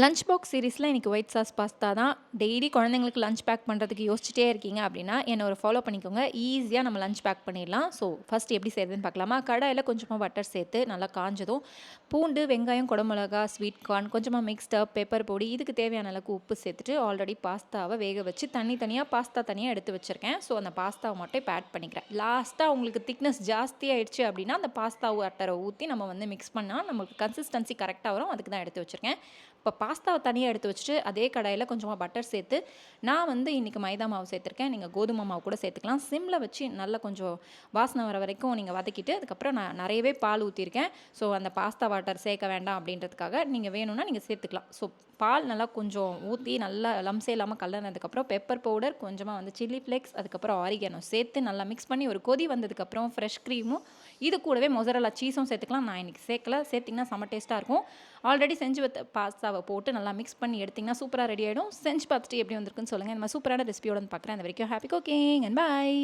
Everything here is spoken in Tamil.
லஞ்ச் பாக்ஸ் சீரிஸில் இன்றைக்கி ஒயிட் சாஸ் பாஸ்தா தான். டெய்லி குழந்தைங்களுக்கு லஞ்ச் பேக் பண்ணுறதுக்கு யோசிச்சிட்டே இருக்கீங்க அப்படின்னா என்னை ஒரு ஃபாலோ பண்ணிக்கோங்க. ஈஸியாக நம்ம லஞ்ச் பேக் பண்ணிடலாம். ஸோ ஃபஸ்ட் எப்படி செய்யுதுன்னு பார்க்கலாமா? கடாயில் கொஞ்சமாக பட்டர் சேர்த்து நல்லா காஞ்சதும் பூண்டு, வெங்காயம், குடமிளகா, ஸ்வீட் கார்ன், கொஞ்சமாக மிக்ஸ்டப், பெப்பர் பொடி, இதுக்கு தேவையான அளவுக்கு உப்பு சேர்த்துட்டு ஆல்ரெடி பாஸ்தாவை வேக வச்சு தனியாக பாஸ்தா தனியாக எடுத்து வச்சுருக்கேன். ஸோ அந்த பாஸ்தாவை மட்டும் இப்போ ஆட் பண்ணிக்கிறேன். லாஸ்ட்டாக உங்களுக்கு திக்னஸ் ஜாஸ்தி ஆயிடுச்சு அப்படின்னா அந்த பாஸ்தா வாட்டரை ஊற்றி நம்ம மிக்ஸ் பண்ணால் நமக்கு கன்சிஸ்டன்சி கரெக்டாக வரும். அதுக்கு தான் எடுத்து வச்சுருக்கேன். இப்போ பாஸ்தாவை தனியாக எடுத்து வச்சுட்டு அதே கடாயில் கொஞ்சமாக பட்டர் சேர்த்து நான் இன்றைக்கி மைதா மாவு சேர்த்துருக்கேன். நீங்கள் கோதுமை மாவு கூட சேர்த்துக்கலாம். சிம்மில் வச்சு நல்லா கொஞ்சம் வாசனை வர வரைக்கும் நீங்கள் வதக்கிட்டு அதுக்கப்புறம் நான் நிறையவே பால் ஊற்றிருக்கேன். ஸோ அந்த பாஸ்தா வாட்டர் சேர்க்க வேண்டாம் அப்படின்றதுக்காக நீங்கள் வேணும்னா நீங்கள் சேர்த்துக்கலாம். ஸோ பால் நல்லா கொஞ்சம் ஊற்றி நல்லா லம்ஸே இல்லாமல் கலந்ததுக்கப்புறம் பெப்பர் பவுடர், கொஞ்சமாக சில்லி ஃப்ளேக்ஸ், அதுக்கப்புறம் ஆரிகானோ சேர்த்து நல்லா மிக்ஸ் பண்ணி ஒரு கொதி வந்ததுக்கப்புறம் ஃப்ரெஷ் க்ரீமும் இது கூடவே மொசரல்லா சீஸும் சேர்த்துக்கலாம். நான் இன்றைக்கி சேர்க்கல. சேர்த்திங்கன்னா செம்ம டேஸ்ட்டாக இருக்கும். ஆல்ரெடி செஞ்சு வைத்த பாஸ்தாவை போட்டு நல்லா மிக்ஸ் பண்ணி எடுத்திங்கன்னா சூப்பராக ரெடி ஆகிடும். செஞ்சு பார்த்துட்டு எப்படி வந்திருக்குன்னு சொல்லுங்கள். இந்த மாதிரி சூப்பரான ரெசிபியோட பார்க்குறேன். அந்த வரைக்கும் ஹாப்பி குக்கிங் அண்ட் பாய்.